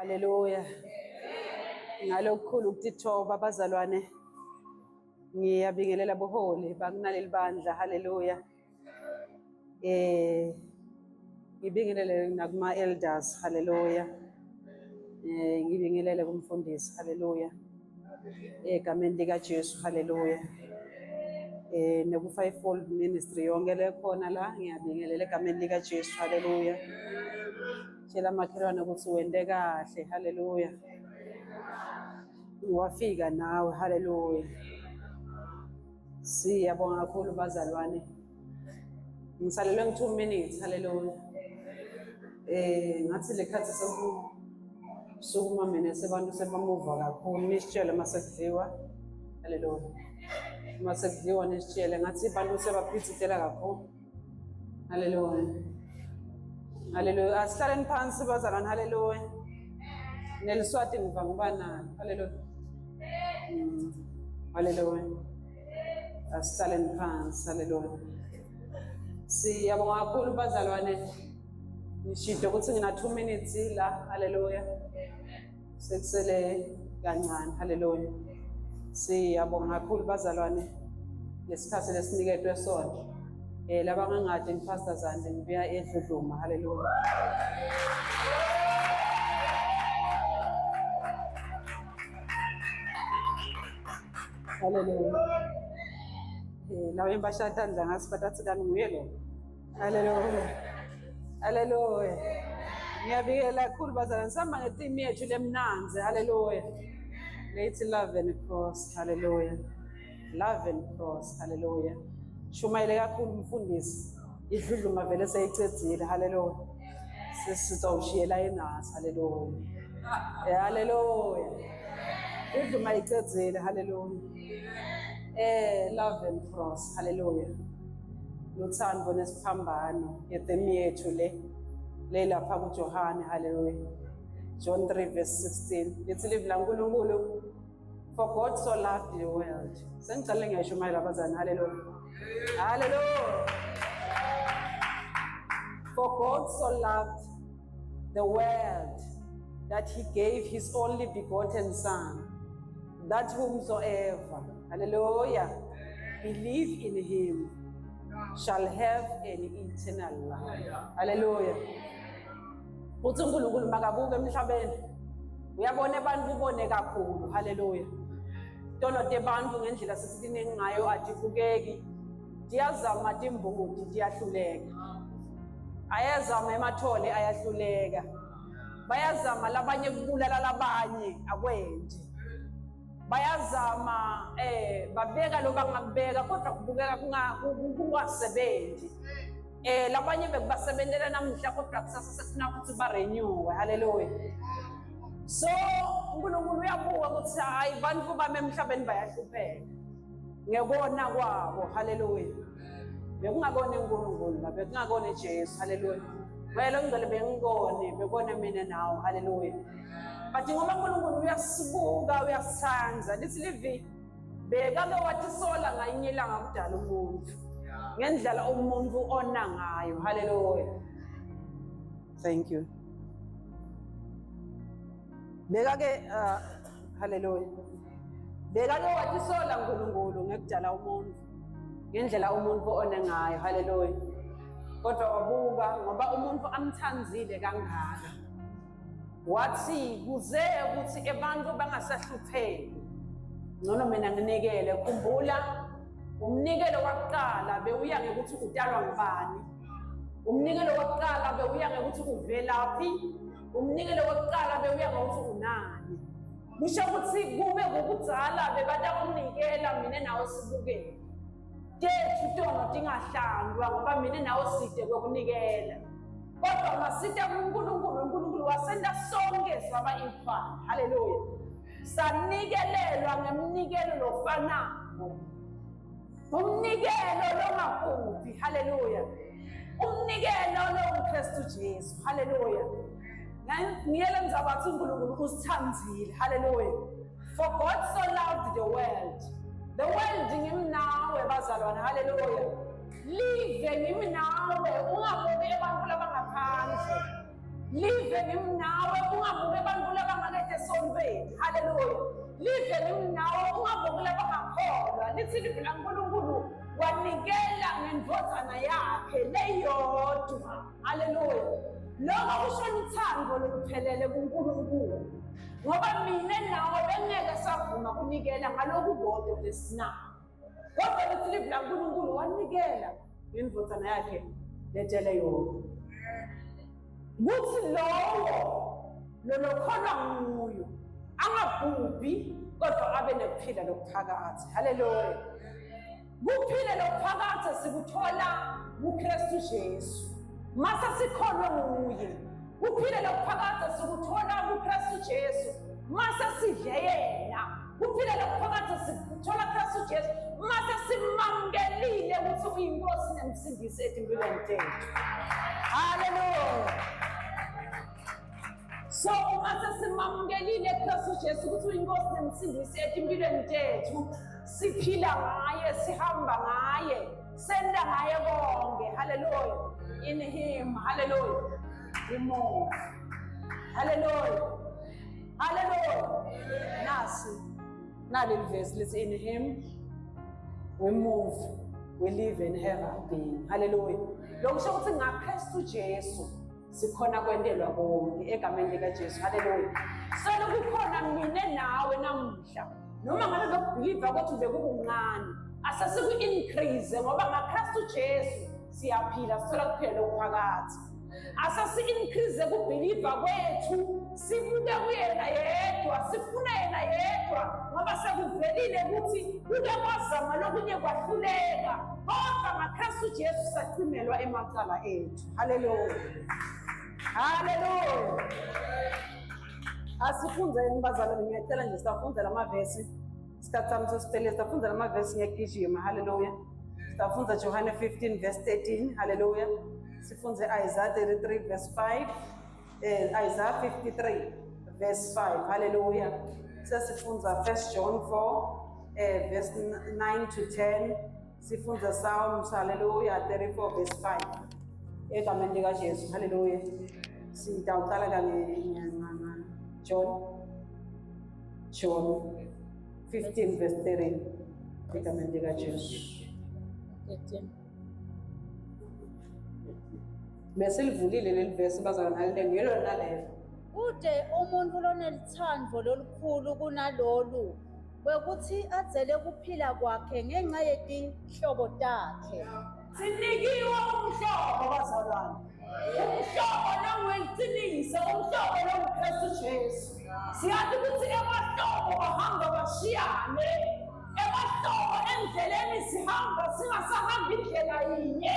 Haleluya. Ngalokukhulu ukuthoba bazalwane. Ngiyabingelela buholi bakunaleli bandla. Haleluya. Ngibingelele nakuma elders. Haleluya. Ngibingelele kumfundisi. Haleluya. Egameni lika Jesu. Haleluya. Neku Fivefold Ministry yonke lekhona la ngiyabingelela egameni lika Jesu. Haleluya. Tshela makhelwane ukuthi wende kahle. Haleluya. Wafika nawe. Haleluya. Siyabonga kakhulu bazalwane. Ngisalelwe nge2 minutes. Haleluya. Ngathi lekhathi sokuma mina sebantu sebamuva kakhulu nisitshele masekudliwa. Haleluya. Masekudliwa nisitshele ngathi abantu sebaphithithela kakhulu. Haleluya. Haleluya. Asihlaleni phansi bazalwane. Haleluya. Neliswati ngiva ngubana. Haleluya. Haleluya. Asihlaleni phansi. Haleluya. Siyabonga kakhulu bazalwane. Nishilo ukuthi ngina 2 minutes la. Haleluya. Sekusele kancane. Haleluya. Siyabonga kakhulu bazalwane. Lesikhathi lesinikedwe sona. Laba ngangade ngipastor Zande ngibuya eDludluma. Haleluya. Haleluya. Lawe mbashatandla ngasibathathu kani nguye lo. Haleluya. Haleluya. Ngiyabikela kakhulu bazalwane sihamba ngetheme yethu lemnanzi. Haleluya. Lethi love and cross. Haleluya. Love and cross. Haleluya. Shumayele kakhulu umfundisi. Idludluma vele seyicedzile. Haleluya. Sesizawushiyela enasi. Haleluya. Haleluya. Idludluma icedzile. Haleluya. Love and cross. Haleluya. Luthando nesiphambano yetheme yethu le lapha kuJohane. Haleluya. John 3 verse 16. Lithi live la uNkulunkulu for God so loved the world. Sengicela ngiyashumayela abazana. Haleluya. Hallelujah. For God so loved the world that he gave his only begotten son, that whomsoever, hallelujah, believe in him shall have an eternal life. Hallelujah. Uthi uNkulunkulu makabuke emhlabeni uyabona abantu ubone kakhulu. Hallelujah. Tono te bantu ngendlela sesithini ngayo adibukeki. Diyazama timbudi diyahluleka. Ayazama emathole ayahluleka. Bayazama labanye kubulala labanye akwendi. Bayazama babeka lo bangakubeka kodwa kubukeka kungasebenzi. Labanye bekubasebenzela namhla kodwa kusasa sekufuna ukuthi barenewe. Haleluya. So uNkulunkulu uyabuka ukuthi hayi bantu bami emhlabeni bayahlupheka. Ngekona kwabo. Haleluya. Bekungakona uNkulunkulu bekungakona Jesu. Haleluya. Wena ngicela bengikone bekona mina nawe. Haleluya. But ngoba uNkulunkulu uyasibuka uyasithanza lithi livi bekake wathi sola ngayinye ilanga kudala umuntu ngendlela umuntu ona ngayo. Haleluya. Thank you. Bekake haleluya. Bekake wathi sola uNkulunkulu ngekudala umuntu ngendlela umuntu ona ngayo. Haleluya. Kodwa wabuka ngoba umuntu amthanzile kangaka wathi kuze ukuthi abantu bangasahlupheki ngcono mina nginikele. Khumbula umnikelo wakuqala bewuya ngekuthi udalwa ngubani. Umnikelo wakuqala bewuya ngekuthi uvelaphi. Umnikelo wakuqala bewuya ngokuthi unani. Kusho ukuthi kube ngokudzala bebathi akunikela mina nawe sibukele. Tethu tono tingahlandwa ngoba mina nawe side kokunikela. Kodwa masita kuNkulunkulu, uNkulunkulu wasenda sonke saba equal. Haleluya. Sanikelelwa ngemnikelo lofanayo. Umnikelo longaphuphi. Haleluya. Umnikelo lokuKristu Jesu. Haleluya. Ngiyele ngizabathi uNkulunkulu usithanzile. Haleluya. For God so loved the world. The world ngimnawe bazalwane. Haleluya. Live ngimi nawe ungabuke abantu labangaphandle. Live ngimi nawe ungabuke abantu live nawo ungavukela bangakholwa lithi live laNkulunkulu wanikela ngendvodzana yakhe leyodwa. Haleluya. Lokho kusho ithando lokuphelele kuNkulunkulu, ngoba mina nawe bengeke savuma kunikela ngaloku kodwa lesinako, kodwa lithi live laNkulunkulu wanikela ngendvodzana yakhe letele yodwa, kuthi lowo lokholwa nguyo angabhubhi kodwa abe nekuphila lokuphakathi. Haleluya. Kuphila lokuphakathi sikuthola kuKristu Jesu. Mase sikholwe nguye, kuphila lokuphakathi sikuthola kuKristu Jesu. Mase sidle yena, kuphila lokuphakathi sikuthola kuKristu Jesu. Mase simamukelile ukuthi uyinkosi nemsindisi ezimpilweni zethu. Haleluya. So mase simamukelile kuKristu Jesu ukuthi uyinkosi nemsindisi ezimpilweni zethu, siphila ngaye, sihamba ngaye, senda ngaye konke. Hallelujah. In him. Hallelujah. We move. Hallelujah. Hallelujah. Nasi naleli verse lithi in him we move, we live and have our being. Hallelujah. Lokho kusho ukuthi ngaKristu Jesu sikhona kwentelwa konke egameni likaJesu. Hallelujah. So lokukhona mina nawe namuhla, noma ngabe lokubhiliva kwethu bekukuncane, asasiku-increase ngoba ngaKristu Jesu siyaphila, sithola kuphela lokuphakathi. Asasi-increase kubhiliva kwethu, sibuke kuyena yedwa, sifune yena yedwa, ngoba sekuvelile ukuthi kuke kwazama lokunye kwahluleka, kodwa ngaKristu Jesu sacimelwa emacala ethu. Hallelujah. Hallelujah. Asifunzeni bazalwane, ngiyacela nje sifunze lamavesi. Isikhathi sami sesiphelile, sifunze lamavesi ngiyagijima. Hallelujah. Sifunza Johana 15 verse 13. Hallelujah. Sifunze Isaiah 33 verse 5. Isaiah 53 verse 5. Hallelujah. Sesifunza 1 John 4 verse 9 to 10. Sifunza Psalms, hallelujah, 34 verse 5. Egameni likaJesu. Hallelujah. Sitawuqala John 15 verse 13. Egameni likaJesu. Bese livulile leli verse bazalwane ngelo nalelo. Ude umuntu lonelithando lolukhulu kunalolu wekuthi adzele kuphila kwakhe ngenxa yetihlobo takhe. Sinikiwe umhlobo bazalwane. Umhlobo nongweliqiniso, umhlobo nonguKristu Jesu. Siyathi ukuthi emahlobo bahamba bashiyane, emahlobo endleleni sihamba singasahambi indlela yinye,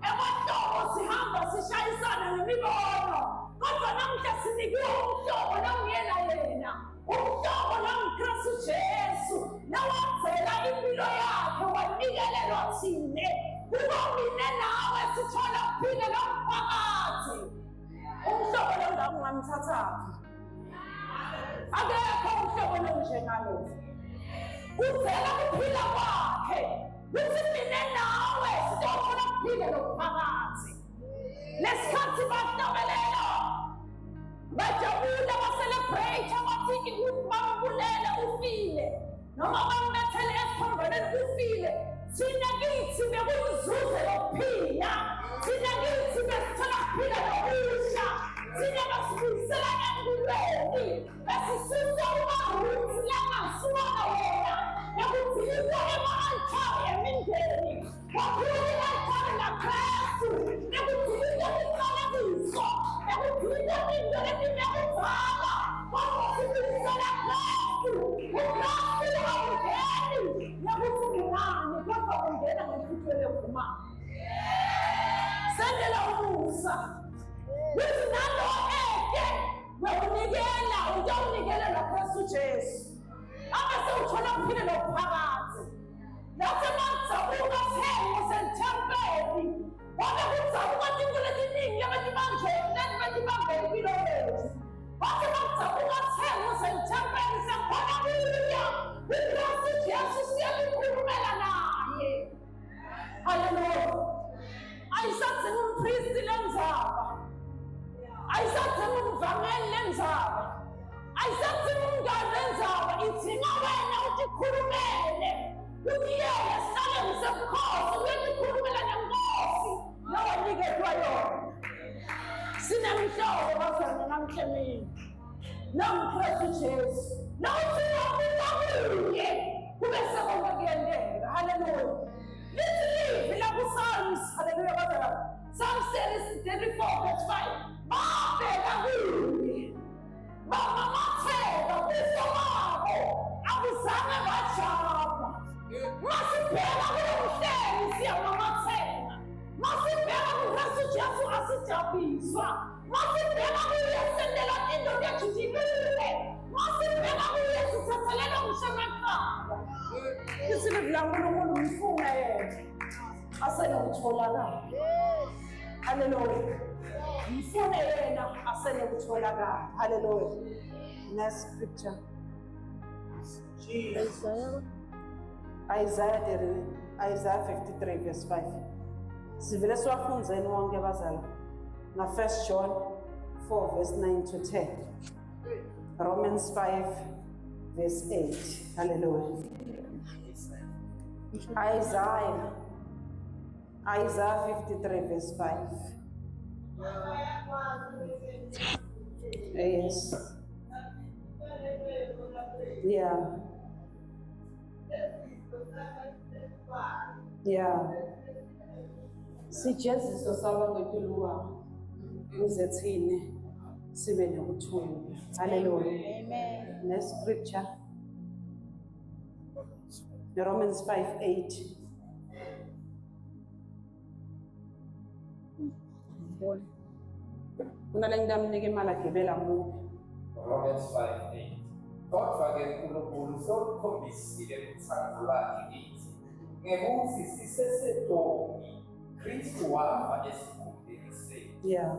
emahlobo sihamba sishayisana ngemibono, kodwa namuhla sinikiwe umhlobo nonguyena yena, umhlobo nonguKristu Jesu, nawadzela impilo yakhe wanikelelwa thine, kuba mina nawe sithola ukuphila lokuphakathi. Umhlobo lo ungamthathaphi, akekho umhlobo lo njengalowo. Uzela kuphila kwakhe kuthi mina nawe sithola ukuphila lokuphakathi. Lesikhathi bahlabelelo, bajabula, baselebrate, bathi bambulele ufile, noma bambethele esiphambanweni ufile. Thina kithi bekuyizuzo yokuphila, thina kithi besithola ukuphila lokusha, thina besibuyisela empilweni, besisusa umaruthi langasuka wena, bekudilika ema-altari emindeni, kakhulu i-altari laKristu, bekudilika imifanekiso, bekudilika indlela ebinekuzala, kodwa sibuyisela Kristu, uKristu awungeni, nokuthi ungani, kodwa ungena ngenhluthu elevumanga. Sendela umusa, kuthi nalo eke wekunikela, uyawunikela loKristu Jesu, abese uthola ukuphila lokuphakathi. Lapho makudzabuka thengo sentempeli, wabe kudzabuka tintolo etiningi lebetibangela impilo yethu. Wathi makudzabuka thengo sentempeli sekhona kuya uKristu Jesu siyakukhulumela naye. Hallelujah. Ayisadzingi umpristi lendzaba, ayisadzingi umvangeli lendzaba, ayisadzingi umngane lendzaba, idzinga khulumele uthi yena sihlale ngisemkhosi uyendikhulumela nenkosi nowanikezwa yona. Sinemhlobo bazana namhle mina namKristu Jesu nawuthi wafika kuye kube sekonke kuyendeka. Haleluya. Lithi livi lakuPsalms, haleluya bazana, Psalms 34:5, babheka kuye bamamatheka kuso babo akuzange bajaba. Masibheka kulo mhleli siyamamatheka, masibheka kuKristu Jesu asijabiswa, masibheka kuye sendela indoda yethu jibile, masibheka kuye sithathelele umshakaqala. Isilivu laNkulunkulu ngifuna yena asenokutholakala. Haleluya. Ngifune yena asenokutholakala. Haleluya. Next scripture. Isaiah 53:5. Sivele siwafunzeni wonke bazali. Na 1 John 4:9-10. Romans 5:8. Hallelujah. Isaiah 53:5. Yes. Yeah. Yeah. Sijeziso saba kwetuluwa ukuze thine sibe nokuthula. Hallelujah. Amen. Next scripture. Romans 5:8. Unalenga mnike imali agibela mu. Romans 5:8. Kodwa-ke uNkulunkulu sewukhombisile uthando lwakhe kithi ngekuthi siseseDomi Kristu wafa esikhundleni sethu. Yeah.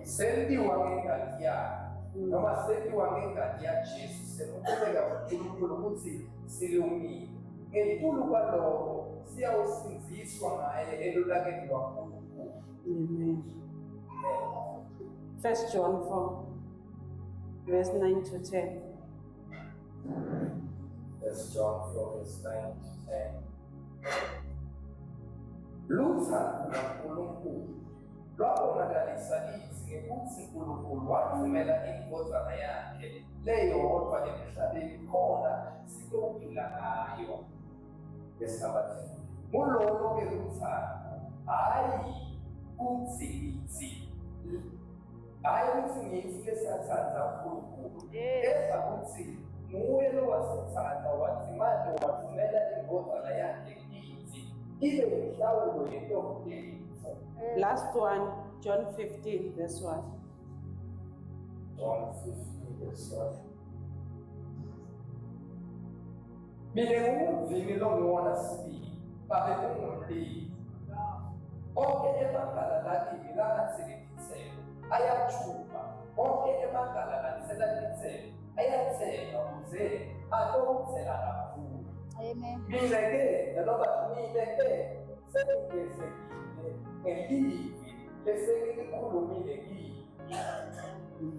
Sendiwa ngengadi yakhe noma sendiwa ngengadi yaJesu semuqhubeka uNkulunkulu ukuthi silungile. Ngenkulu kwalokho siyawusinziswa ngaye elulakeni lwaNkulunkulu. Amen. 1 John 4:9-10. 1 John 4:9-10. Luthando lukaNkulunkulu lwabonakalisa kithi ngekuthi uNkulunkulu wathumela indodana yakhe leyodwa emhlabeni khona siyophila ngayo. Ngesabatha mulolo-ke luthando hhayi ukuthi ngithi lesathanda uNkulunkulu, kepha ukuthi nguye lowasithanda wathi manje wathumela indodana yakhe kithi ibe yinhlawulo yentombi yethu. Last one, John 15:1. John 15:1. Mina ngumvini longiwona sibili, babe ungumlimi. Onke emagala lakini langathela izithelo ayathupha, onke emagala lathela izithelo ayathela ukuze alokuthela kakhulu. Amen. Mina-ke sengingezekile ngelivi lesengilikhulumile kini.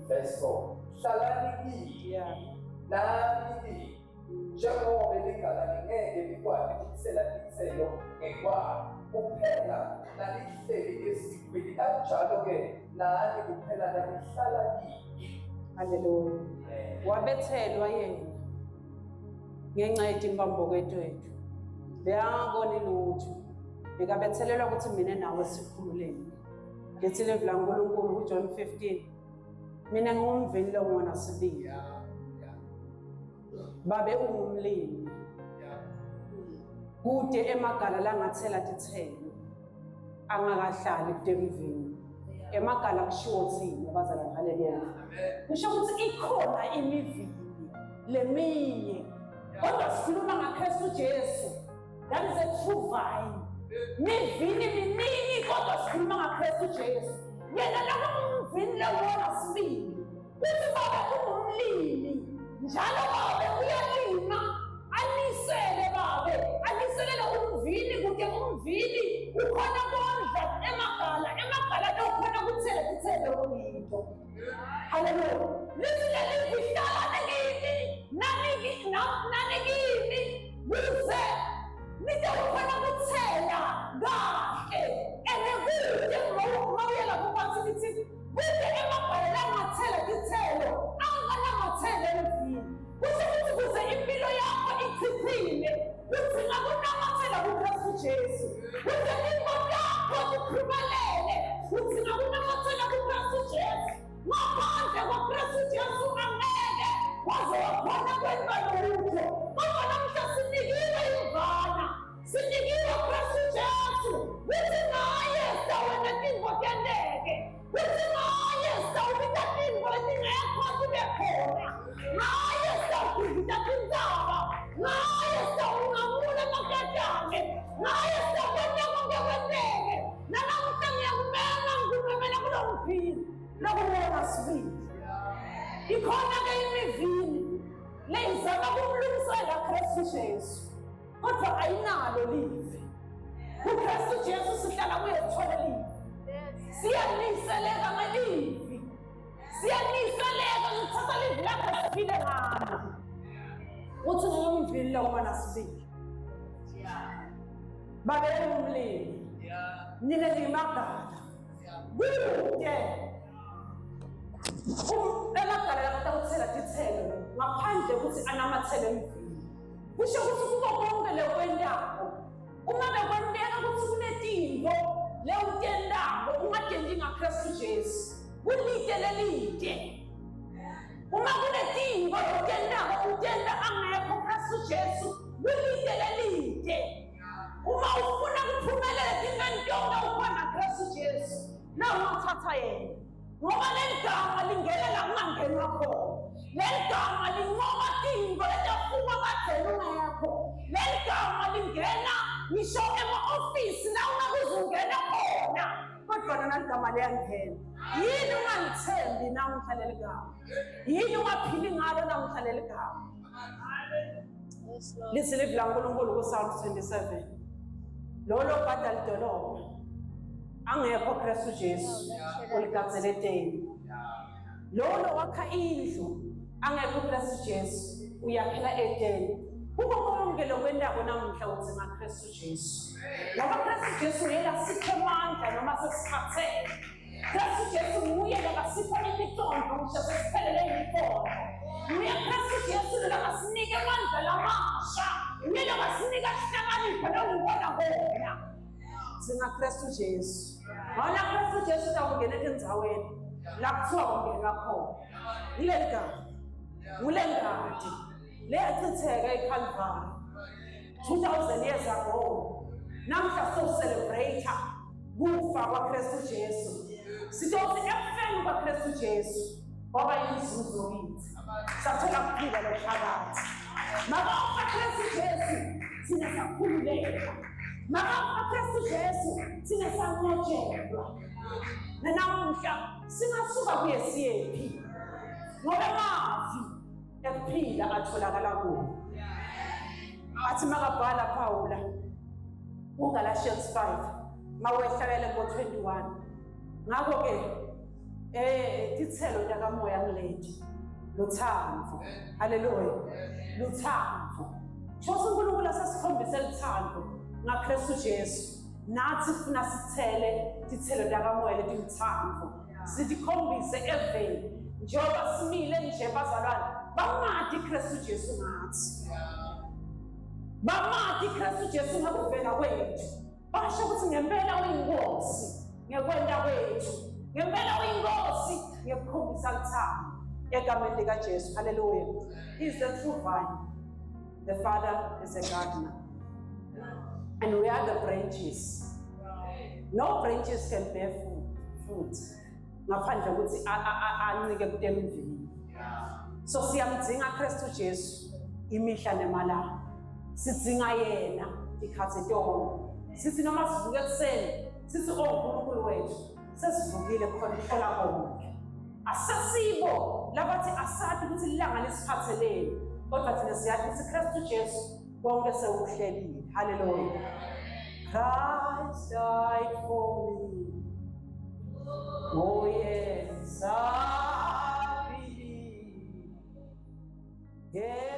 Verse 4. Hlalani kini nami kini, njengoba lingala lingeke likwazi ukuthela izithelo ngekwalo. Kuphela nalihleli ezikweni, kanjalo-ke nani kuphela nalihlala kini. Haleluya. Wabethelwa yena ngenxa yetimbambokweto yethu. Beyangaboni lutho. Bekabethelelwa ukuthi mina nawe sikhululeke. Ngethi ilizwi laNkulunkulu kuJohn 15. Mina ngumvini longona sibili. Babe ungumlimi. Kude emagala langathela tithelo angakahlali kudemivini. Emagala kushiwo thina abazalwane. Haleluya. Kusho ukuthi ikhona imivini leminye kodwa sikhuluma ngaKristu Jesu. That is a true vine. Mivini miningi kodwa sikhuluma ngaKristu Jesu. Yena lomvini lowona sibili. Uthi babe ungumlimi njalo babe uyalima. Anisele babe, aniselele umvini kude umvini ukhona kondla emagala lokhona kuthela tithelo into. Haleluya. Lithi leli lihlala ngini nanekini kuze nitawufana kuthela kahle kude mawuyela kuphansi lithi kude emabhalela angathela tithelo anganamathela emvini kusho ukuthi kuze impilo yakho ichithile kuthi ngakunamathela kuKristu Jesu kuze impilo yakho kuphumelele kuthi ngakunamathela kuKristu Jesu ngaphandle kwaKristu Jesu angeke waze wakhona kwenza lutho ngoba namhla sinikiwe imvana sinikiwe Kristu Jesu kuthi ngaye sitawena tingo tiyendeke kuthi ngaye sitawubita tingo letingekho tibe khona ngaye sitawubita tindzaba ngaye sitawungamula makatane ngaye sitawenta konke kwenteke nanamuhla ngiyakubeka kulo mphini lokubona sibili ikhona-ke imivini leyizama kumlungisela Kristu Jesu kodwa ayinalo livi kuKristu Jesu sihlala kuyethola livi siyaniseleka ngelivi siyaniseleka ngithatha livi lakho siphile ngalo uthi ngomvini lokubona sibili babeke umlimi ninelimagala kude emagala lakatawuthela tithelo ngaphandle ukuthi anamathele emvini kusho ukuthi kuko konke lekwentako uma bekwenteka ukuthi kunetinto lewutentako ungatendi ngaKristu Jesu kulide lelide uma kunetinto lewutentako utenta angekho Kristu Jesu kulide lelide uma ufuna kuphumelela tingantonga ukhona Kristu Jesu na ungathatha yena ngoba leligama lingelela kungangenwa khona leligama linqoba tingo letafuma kadeni ungekho leligama lingena ngisho ema-ofisi la ungakuzungena khona kodwa lona ligama liyangena yini ungangithembi na ungihlale ligama yini ungaphili ngalo na ungihlale ligama lithi livi laNkulunkulu kuSawuli 27 lolo bhadala idolobha angekho Kristu Jesu uligatsele eteni lolo wakha indlu angekho Kristu Jesu uyakhela eteni kuko konke lokwentako namuhla uthi ngaKristu Jesu ngoba Kristu Jesu yena siphe amandla noma sesikhathele Kristu Jesu nguye lokasipha imicondvo ngisho sesiphelele imicondvo nguye Kristu Jesu lokasinike amandla lamasha nguye lokasinika sihlakaniphe nokubona kona singaKristu Jesu ngona Kristu Jesu utawungena etindzaweni la kuthiwa kungenwa khona yileli gama ngulengadi leyachitheka eCalvary 2000 years ago namhla sitocelebrate kufa kwaKristu Jesu sitothi ekufeni kwaKristu Jesu kwaba yinzuzo kithi sathola kuphila lophakathi makafa Kristu Jesu thina sakhululeka makafa Kristu Jesu thina sanqotshelwa nanamuhla singasuka kuye siyephi ngoba mafi ekuphila atholakala kuwo athi makabhala Phawula uGalatians 5 mawehlakele ngo-21 ngakho-ke tithelo takamoya ngilethi luthando haleluya luthando shosi uNkulunkulu asesikhombise luthando ngaKristu Jesu nathi funa sithele tithelo takamoya letiluthando sitikhombise eveni njengoba simile nje bazalwane bamati Kristu Jesu ngathi bamati Kristu Jesu ngakuvela kwethu basho ukuthi ngempela uyinkosi ngekwenta kwethu ngempela uyinkosi ngekukhombisa luthando egameni likaJesu haleluya he is the true vine the Father is a gardener and we are the branches no branches can bear fruit ngaphandle ukuthi ancike kutemvini so siyamdzinga Kristu Jesu imihla nemalanga sidzinga yena ikhathi tonke sithi noma sivuke ekuseni sithi uNkulunkulu wethu sesivukile khona ihlola konke asasibo labathi asathi ukuthi ilanga lisiphatheleni kodwa thina siyathi ukuthi Kristu Jesu konke sekuhlelile haleluya Christ died for me oh yes I believe yeah